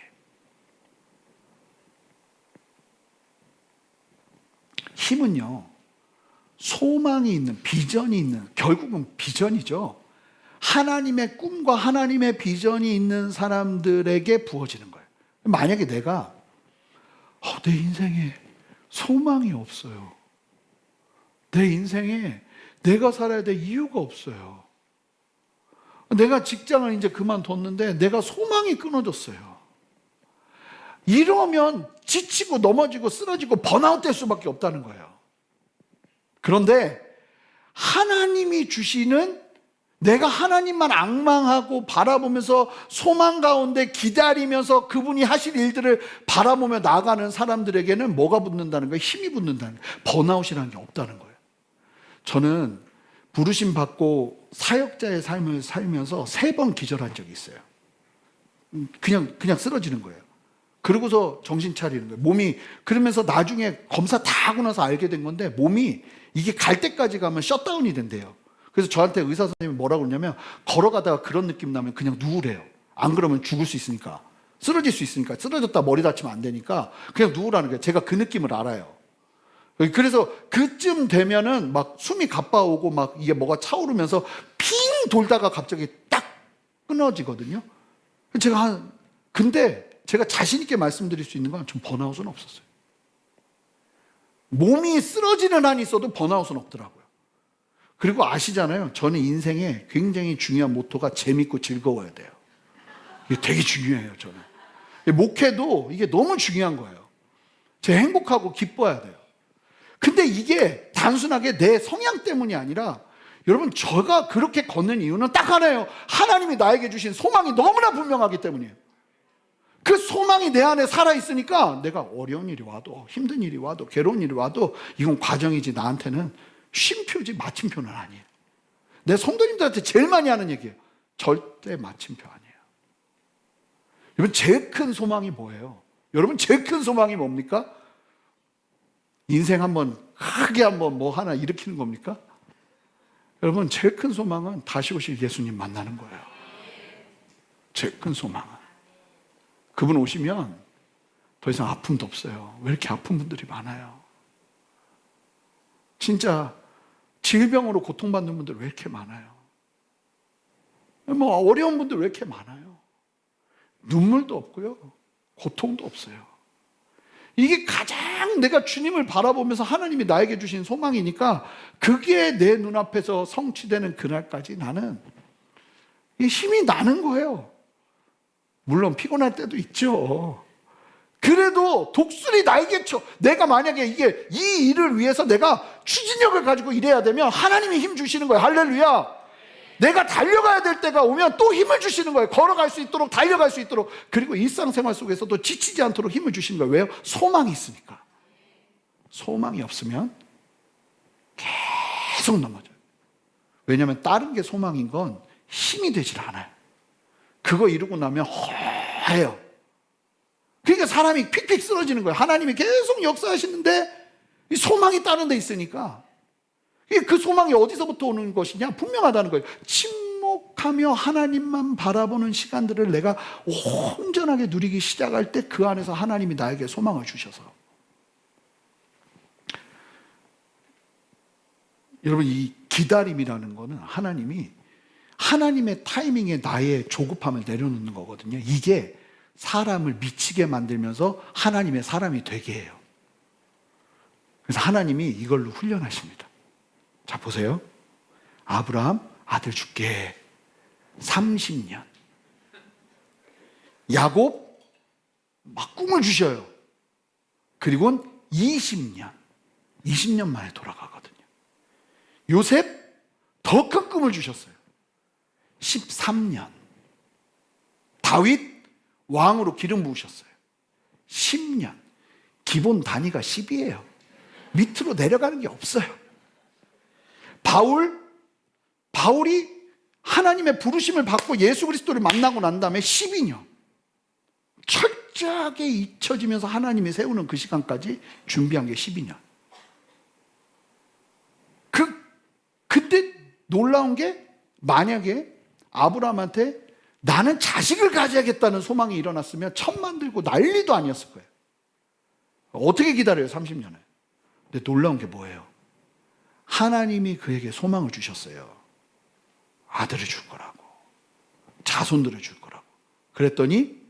힘은요, 소망이 있는, 비전이 있는, 결국은 비전이죠. 하나님의 꿈과 하나님의 비전이 있는 사람들에게 부어지는 거예요. 만약에 내가 내 인생에 소망이 없어요. 내 인생에 내가 살아야 될 이유가 없어요. 내가 직장을 이제 그만뒀는데 내가 소망이 끊어졌어요. 이러면 지치고 넘어지고 쓰러지고 번아웃 될 수밖에 없다는 거예요. 그런데 하나님이 주시는, 내가 하나님만 앙망하고 바라보면서 소망 가운데 기다리면서 그분이 하실 일들을 바라보며 나아가는 사람들에게는 뭐가 붙는다는 거예요? 힘이 붙는다는 거예요. 번아웃이라는 게 없다는 거예요. 저는 부르심 받고 사역자의 삶을 살면서 3번 기절한 적이 있어요. 그냥 쓰러지는 거예요. 그러고서 정신 차리는 거예요. 몸이, 그러면서 나중에 검사 다 하고 나서 알게 된 건데, 몸이 이게 갈 때까지 가면 셧다운이 된대요. 그래서 저한테 의사 선생님이 뭐라고 그러냐면, 걸어가다가 그런 느낌 나면 그냥 누우래요. 안 그러면 죽을 수 있으니까, 쓰러질 수 있으니까, 쓰러졌다 머리 다치면 안 되니까 그냥 누우라는 거예요. 제가 그 느낌을 알아요. 그래서 그쯤 되면은 막 숨이 가빠오고 막 이게 뭐가 차오르면서 핑 돌다가 갑자기 딱 끊어지거든요. 근데 제가 자신 있게 말씀드릴 수 있는 건 좀 번아웃은 없었어요. 몸이 쓰러지는 한이 있어도 번아웃은 없더라고요. 그리고 아시잖아요. 저는 인생에 굉장히 중요한 모토가 재밌고 즐거워야 돼요. 이게 되게 중요해요, 저는. 목회도 이게 너무 중요한 거예요. 제가 행복하고 기뻐야 돼요. 근데 이게 단순하게 내 성향 때문이 아니라, 여러분, 제가 그렇게 걷는 이유는 딱 하나예요. 하나님이 나에게 주신 소망이 너무나 분명하기 때문이에요. 그 소망이 내 안에 살아있으니까 내가 어려운 일이 와도, 힘든 일이 와도, 괴로운 일이 와도 이건 과정이지, 나한테는 쉼표지 마침표는 아니에요. 내 성도님들한테 제일 많이 하는 얘기예요. 절대 마침표 아니에요. 여러분, 제일 큰 소망이 뭐예요? 여러분, 제일 큰 소망이 뭡니까? 인생 한번 크게 한번 뭐 하나 일으키는 겁니까? 여러분, 제일 큰 소망은 다시 오실 예수님 만나는 거예요. 제일 큰 소망은. 그분 오시면 더 이상 아픔도 없어요. 왜 이렇게 아픈 분들이 많아요? 진짜 질병으로 고통받는 분들 왜 이렇게 많아요? 뭐 어려운 분들 왜 이렇게 많아요? 눈물도 없고요, 고통도 없어요. 이게 가장 내가 주님을 바라보면서 하나님이 나에게 주신 소망이니까, 그게 내 눈앞에서 성취되는 그날까지 나는 이 힘이 나는 거예요. 물론 피곤할 때도 있죠. 그래도 독수리 날개쳐, 내가 만약에 이 일을 위해서 내가 추진력을 가지고 일해야 되면 하나님이 힘 주시는 거예요. 할렐루야. 내가 달려가야 될 때가 오면 또 힘을 주시는 거예요. 걸어갈 수 있도록, 달려갈 수 있도록. 그리고 일상생활 속에서도 지치지 않도록 힘을 주시는 거예요. 왜요? 소망이 있으니까. 소망이 없으면 계속 넘어져요. 왜냐하면 다른 게 소망인 건 힘이 되질 않아요. 그거 이루고 나면 허해요. 그러니까 사람이 픽픽 쓰러지는 거예요. 하나님이 계속 역사하시는데 이 소망이 다른 데 있으니까. 그 소망이 어디서부터 오는 것이냐? 분명하다는 거예요. 침묵하며 하나님만 바라보는 시간들을 내가 온전하게 누리기 시작할 때, 그 안에서 하나님이 나에게 소망을 주셔서. 여러분, 이 기다림이라는 거는 하나님이 하나님의 타이밍에 나의 조급함을 내려놓는 거거든요. 이게 사람을 미치게 만들면서 하나님의 사람이 되게 해요. 그래서 하나님이 이걸로 훈련하십니다. 자, 보세요. 아브라함, 아들 줄게. 30년. 야곱, 막 꿈을 주셔요. 그리고는 20년. 20년 만에 돌아가거든요. 요셉, 더 큰 꿈을 주셨어요. 13년. 다윗, 왕으로 기름 부으셨어요. 10년. 기본 단위가 10이에요. 밑으로 내려가는 게 없어요. 바울이 하나님의 부르심을 받고 예수 그리스도를 만나고 난 다음에 12년 철저하게 잊혀지면서 하나님이 세우는 그 시간까지 준비한 게 12년. 근데 놀라운 게, 만약에 아브라함한테 나는 자식을 가져야겠다는 소망이 일어났으면 천만 들고 난리도 아니었을 거예요. 어떻게 기다려요, 30년을? 근데 놀라운 게 뭐예요? 하나님이 그에게 소망을 주셨어요. 아들을 줄 거라고, 자손들을 줄 거라고. 그랬더니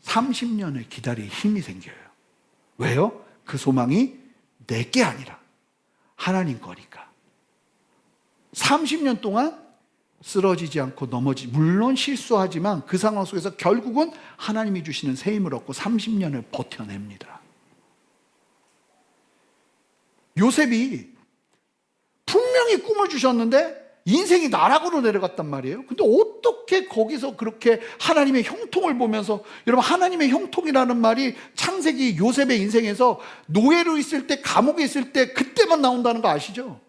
30년을 기다릴 힘이 생겨요. 왜요? 그 소망이 내게 아니라 하나님 거니까. 30년 동안 쓰러지지 않고 물론 실수하지만 그 상황 속에서 결국은 하나님이 주시는 새 힘을 얻고 30년을 버텨냅니다. 요셉이 분명히 꿈을 주셨는데 인생이 나락으로 내려갔단 말이에요. 근데 어떻게 거기서 그렇게 하나님의 형통을 보면서, 여러분, 하나님의 형통이라는 말이 창세기 요셉의 인생에서 노예로 있을 때, 감옥에 있을 때 그때만 나온다는 거 아시죠?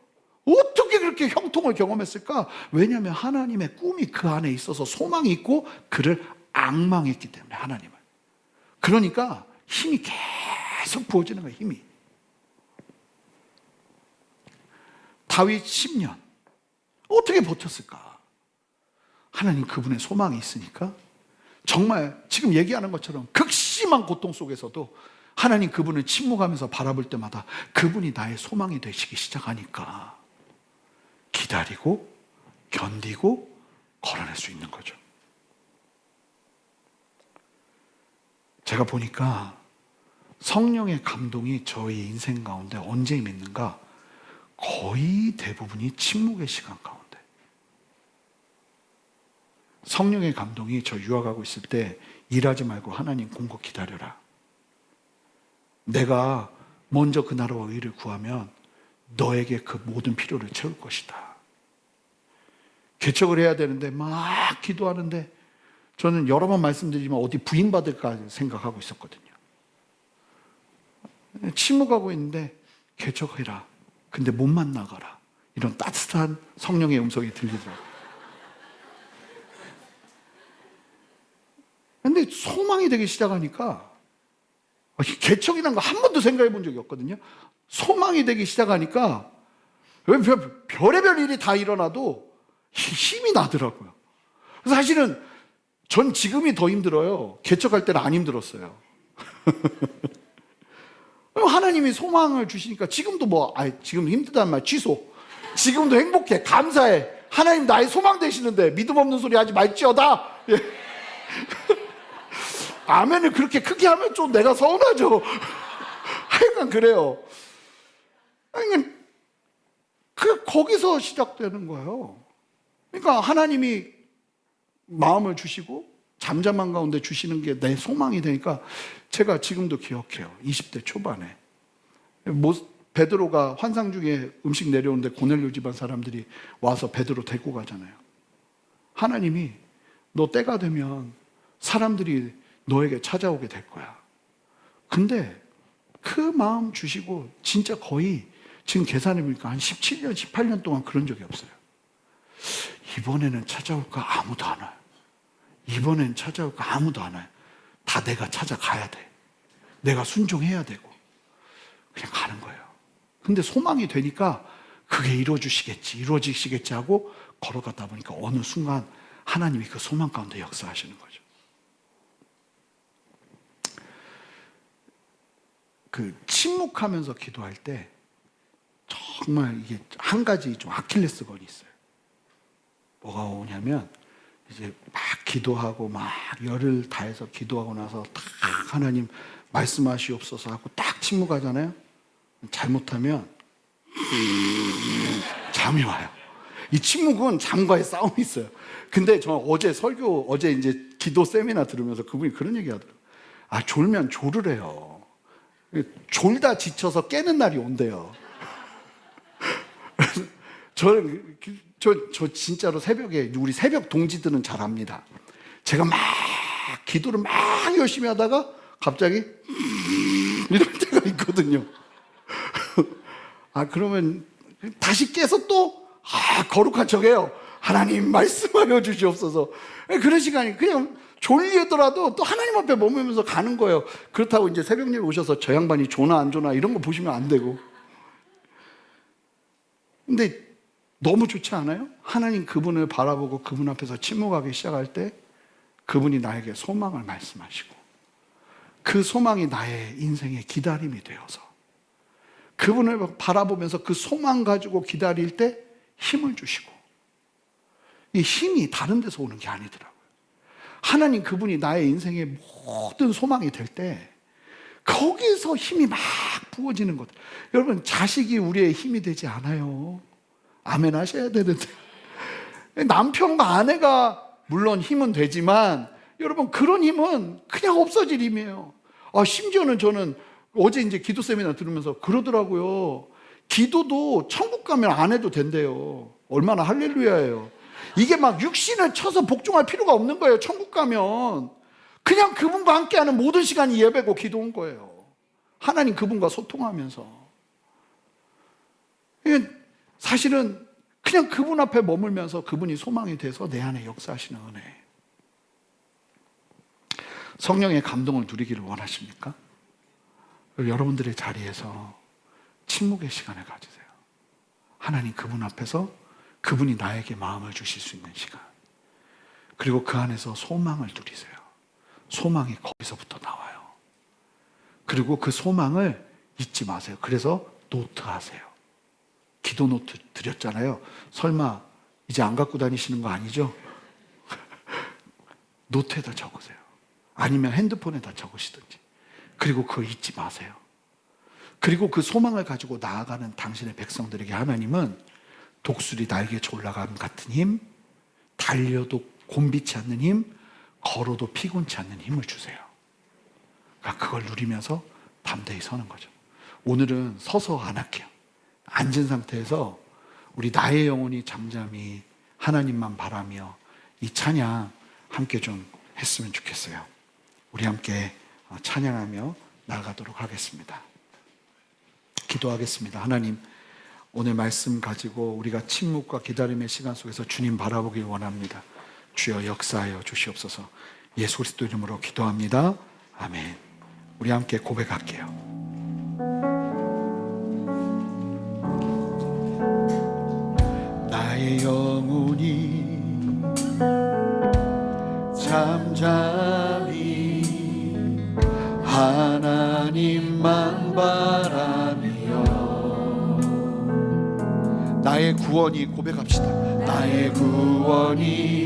어떻게 그렇게 형통을 경험했을까? 왜냐하면 하나님의 꿈이 그 안에 있어서 소망이 있고 그를 앙망했기 때문에, 하나님을. 그러니까 힘이 계속 부어지는 거예요, 힘이. 다윗 10년 어떻게 버텼을까? 하나님 그분의 소망이 있으니까 정말 지금 얘기하는 것처럼 극심한 고통 속에서도 하나님 그분을 침묵하면서 바라볼 때마다 그분이 나의 소망이 되시기 시작하니까 기다리고 견디고 걸어낼 수 있는 거죠. 제가 보니까 성령의 감동이 저희 인생 가운데 언제 임했는가? 거의 대부분이 침묵의 시간 가운데. 성령의 감동이 저 유학하고 있을 때 일하지 말고 하나님 공고 기다려라. 내가 먼저 그 나라와 의를 구하면 너에게 그 모든 필요를 채울 것이다. 개척을 해야 되는데 막 기도하는데 저는 여러 번 말씀드리지만 어디 부인받을까 생각하고 있었거든요. 침묵하고 있는데 개척해라. 근데 못 만나가라. 이런 따뜻한 성령의 음성이 들리더라고요. 근데 소망이 되기 시작하니까, 개척이라는 거 한 번도 생각해 본 적이 없거든요. 소망이 되기 시작하니까 별의별 일이 다 일어나도 힘이 나더라고요. 그래서 사실은 전 지금이 더 힘들어요. 개척할 때는 안 힘들었어요. 하나님이 소망을 주시니까 지금도 지금 힘들다는 말 취소. 지금도 행복해, 감사해. 하나님 나의 소망 되시는데 믿음 없는 소리 하지 말지어다. 예. 아멘을 그렇게 크게 하면 좀 내가 서운하죠. 하여간 그래요. 거기서 시작되는 거예요. 그러니까 하나님이 마음을 주시고 잠잠한 가운데 주시는 게 내 소망이 되니까 제가 지금도 기억해요. 20대 초반에 베드로가 환상 중에 음식 내려오는데 고넬료 집안 사람들이 와서 베드로 데리고 가잖아요. 하나님이 너 때가 되면 사람들이 너에게 찾아오게 될 거야. 근데 그 마음 주시고 진짜 거의 지금 계산해 보니까 한 17년, 18년 동안 그런 적이 없어요. 이번에는 찾아올까? 아무도 안 와요. 이번엔 찾아올까? 아무도 안 와요. 다 내가 찾아가야 돼. 내가 순종해야 되고 그냥 가는 거예요. 근데 소망이 되니까 그게 이루어지시겠지 하고 걸어가다 보니까 어느 순간 하나님이 그 소망 가운데 역사하시는 거죠. 그 침묵하면서 기도할 때 정말 이게 한 가지 좀 아킬레스건이 있어요. 뭐가 오냐면 이제 막 기도하고 막 열을 다해서 기도하고 나서 딱 하나님 말씀하시옵소서 하고 딱 침묵하잖아요. 잘못하면 잠이 와요. 이 침묵은 잠과의 싸움이 있어요. 근데 저 어제 이제 기도 세미나 들으면서 그분이 그런 얘기 하더라고요. 졸면 졸으래요. 졸다 지쳐서 깨는 날이 온대요. 저 진짜로 새벽에, 우리 새벽 동지들은 잘 압니다. 제가 막 기도를 막 열심히 하다가 갑자기 이럴 때가 있거든요. 그러면 다시 깨서 또 거룩한 척해요. 하나님 말씀하여 주시옵소서. 그런 시간이 그냥 졸리더라도 또 하나님 앞에 머무면서 가는 거예요. 그렇다고 이제 새벽녘에 오셔서 저 양반이 조나 안 조나 이런 거 보시면 안 되고. 근데 너무 좋지 않아요? 하나님 그분을 바라보고 그분 앞에서 침묵하기 시작할 때 그분이 나에게 소망을 말씀하시고 그 소망이 나의 인생의 기다림이 되어서 그분을 바라보면서 그 소망 가지고 기다릴 때 힘을 주시고, 이 힘이 다른 데서 오는 게 아니더라고요. 하나님 그분이 나의 인생의 모든 소망이 될 때 거기서 힘이 막 부어지는 것. 여러분, 자식이 우리의 힘이 되지 않아요. 아멘 하셔야 되는데. 남편과 아내가 물론 힘은 되지만 여러분, 그런 힘은 그냥 없어질 힘이에요. 심지어는 저는 어제 이제 기도 세미나 들으면서 그러더라고요. 기도도 천국 가면 안 해도 된대요. 얼마나 할렐루야예요. 이게 막 육신을 쳐서 복종할 필요가 없는 거예요. 천국 가면 그냥 그분과 함께하는 모든 시간이 예배고 기도인 거예요. 하나님 그분과 소통하면서. 사실은 그냥 그분 앞에 머물면서 그분이 소망이 돼서 내 안에 역사하시는 은혜. 성령의 감동을 누리기를 원하십니까? 여러분들의 자리에서 침묵의 시간을 가지세요. 하나님 그분 앞에서 그분이 나에게 마음을 주실 수 있는 시간. 그리고 그 안에서 소망을 누리세요. 소망이 거기서부터 나와요. 그리고 그 소망을 잊지 마세요. 그래서 노트하세요. 기도 노트 드렸잖아요. 설마 이제 안 갖고 다니시는 거 아니죠? 노트에다 적으세요. 아니면 핸드폰에다 적으시든지. 그리고 그걸 잊지 마세요. 그리고 그 소망을 가지고 나아가는 당신의 백성들에게 하나님은 독수리 날개쳐 올라감 같은 힘, 달려도 곤비치 않는 힘, 걸어도 피곤치 않는 힘을 주세요. 그러니까 그걸 누리면서 담대히 서는 거죠. 오늘은 서서 안 할게요. 앉은 상태에서 우리 나의 영혼이 잠잠히 하나님만 바라며 이 찬양 함께 좀 했으면 좋겠어요. 우리 함께 찬양하며 나아가도록 하겠습니다. 기도하겠습니다. 하나님, 오늘 말씀 가지고 우리가 침묵과 기다림의 시간 속에서 주님 바라보길 원합니다. 주여 역사하여 주시옵소서. 예수 그리스도 이름으로 기도합니다. 아멘. 우리 함께 고백할게요. 나의 영혼이 잠잠히 하나님만 바라며 나의 구원이 고백합시다. 나의 구원이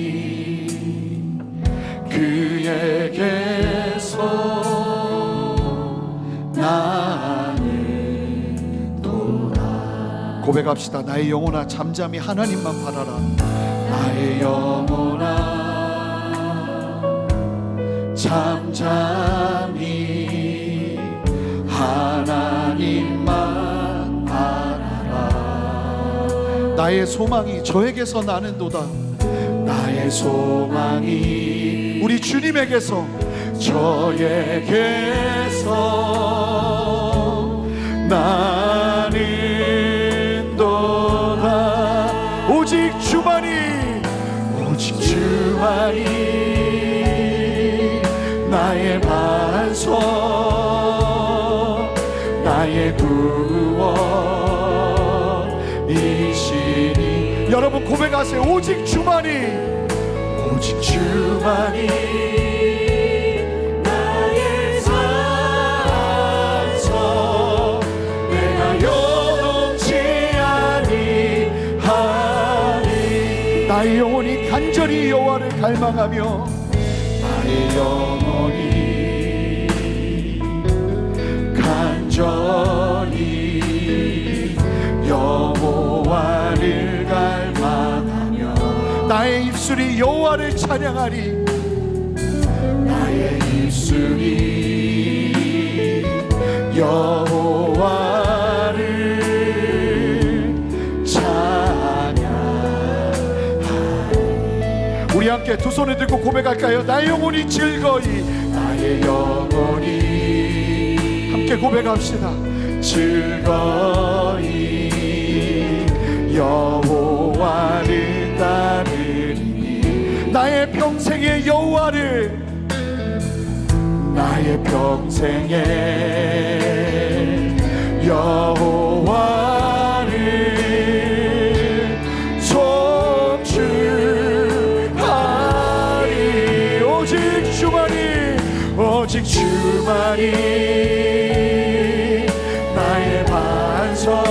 그에게서 나는 도다. 고백합시다. 나의 영혼아 잠잠히 하나님만 바라라. 나의 영혼아 잠잠히 하나님만 바라라. 나의 소망이 저에게서 나는도다. 나의 소망이 우리 주님에게서 저에게서 나는도다. 오직 주만이 나의 반석 나의 구원이시니. 여러분 고백하세요. 오직 주만이 나의 반석 내가 여동치 아니하니. 나의 영혼이 간절히 여호와를 갈망하며 나의 영혼이 간절히 여호와를 갈망하며 나의 입술이 여호와를 찬양하리. 나의 입술이 여호와를 찬양하리. 우리 함께 두 손을 들고 고백할까요? 나의 영혼이 즐거이 나의 영혼이 함께 고백합시다. 즐거이 여호와를 따르니. 나의 평생의 여호와를 나의 평생의 여호와를 송축하리. 오직 주만이 나의 반석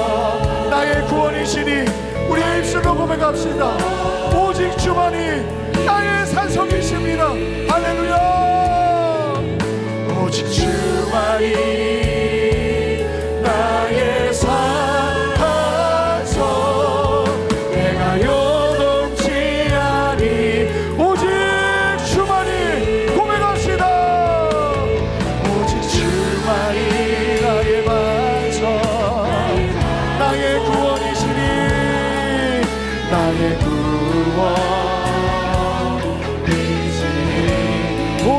나의 구원이시니. 우리의 입술로 고백합시다. 오직 주만이 나의 산성이십니다. 할렐루야. 오직 주만이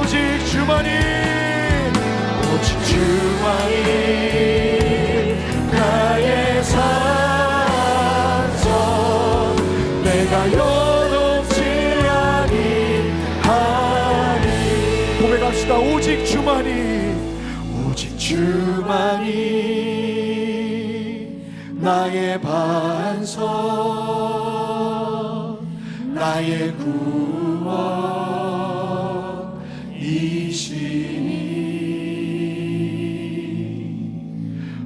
오직 주만이 오직 주만이 나의 산성 내가 요동치 아니하리 고백합시다. 오직 주만이 오직 주만이 나의 반석 나의 구원이시니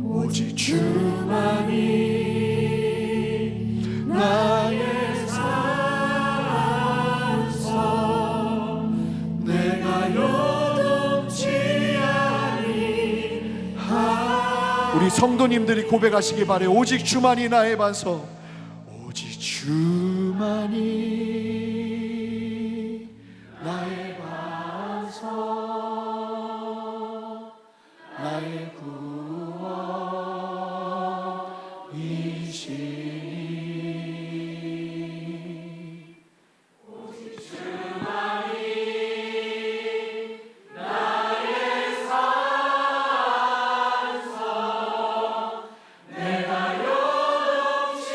오직 주만이 나의 산성 내가 요동치 아니하리 우리 성도님들이 고백하시기 바래. 오직 주만이 나의 반석 오직 주만이 나의 반석 나의 구원이시니 오직 주만이 나의 산성 내가 요동치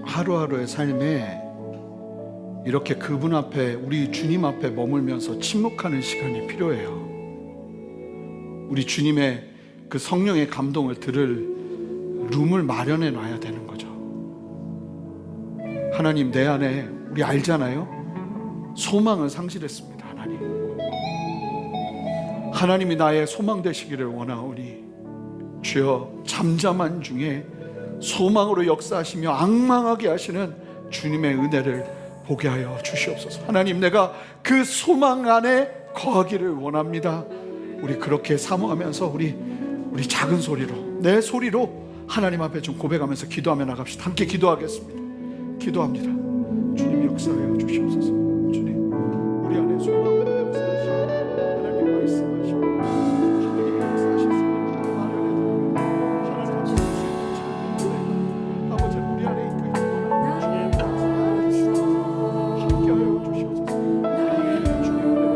하루하루의 삶에 이렇게 그분 앞에, 우리 주님 앞에 머물면서 침묵하는 시간이 필요해요. 우리 주님의 그 성령의 감동을 들을 룸을 마련해 놔야 되는 거죠. 하나님, 내 안에, 우리 알잖아요, 소망을 상실했습니다. 하나님이 나의 소망 되시기를 원하오니 주여, 잠잠한 중에 소망으로 역사하시며 악망하게 하시는 주님의 은혜를 보게 하여 주시옵소서. 하나님, 내가 그 소망 안에 거하기를 원합니다. 우리 그렇게 사모하면서 우리 작은 소리로, 내 소리로 하나님 앞에 좀 고백하면서 기도하며 나갑시다. 함께 기도하겠습니다. 기도합니다. 주님, 역사하여 주시옵소서. 주님, 우리 안에 소망으로 역사하시고 하나님 말씀하시고 하나님 역사하시는 마련해 하나님 아버지, 우리 안에 있고 함께하여 주시옵소서. 주님, 은혜를 주시옵소서.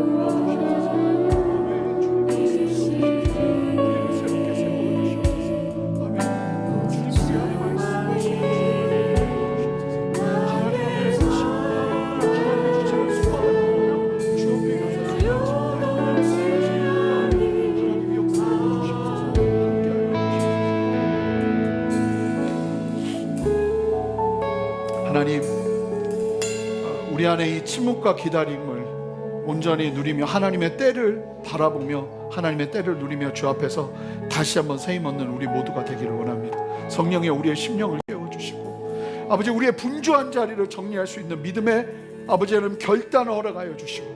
안에 이 침묵과 기다림을 온전히 누리며 하나님의 때를 바라보며 하나님의 때를 누리며 주 앞에서 다시 한번 새 힘 얻는 우리 모두가 되기를 원합니다. 성령의 우리의 심령을 깨워주시고 아버지 우리의 분주한 자리를 정리할 수 있는 믿음의 아버지 하나님 결단을 허락하여 주시고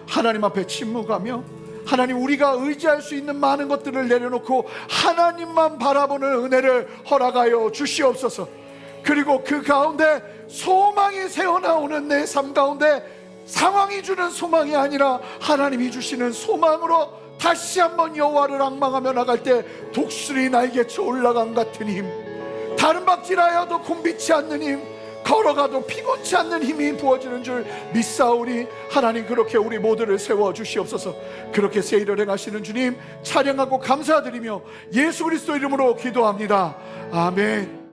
하나님 앞에 침묵하며 하나님 우리가 의지할 수 있는 많은 것들을 내려놓고 하나님만 바라보는 은혜를 허락하여 주시옵소서. 그리고 그 가운데 소망이 새어나오는 내 삶 가운데 상황이 주는 소망이 아니라 하나님이 주시는 소망으로 다시 한번 여호와를 앙망하며 나갈 때 독수리 날개쳐 올라간 같은 힘, 다른 박질하여도 곤비치 않는 힘, 걸어가도 피곤치 않는 힘이 부어지는 줄 믿사오니 하나님 그렇게 우리 모두를 세워주시옵소서. 그렇게 새 일을 행하시는 주님 찬양하고 감사드리며 예수 그리스도 이름으로 기도합니다. 아멘.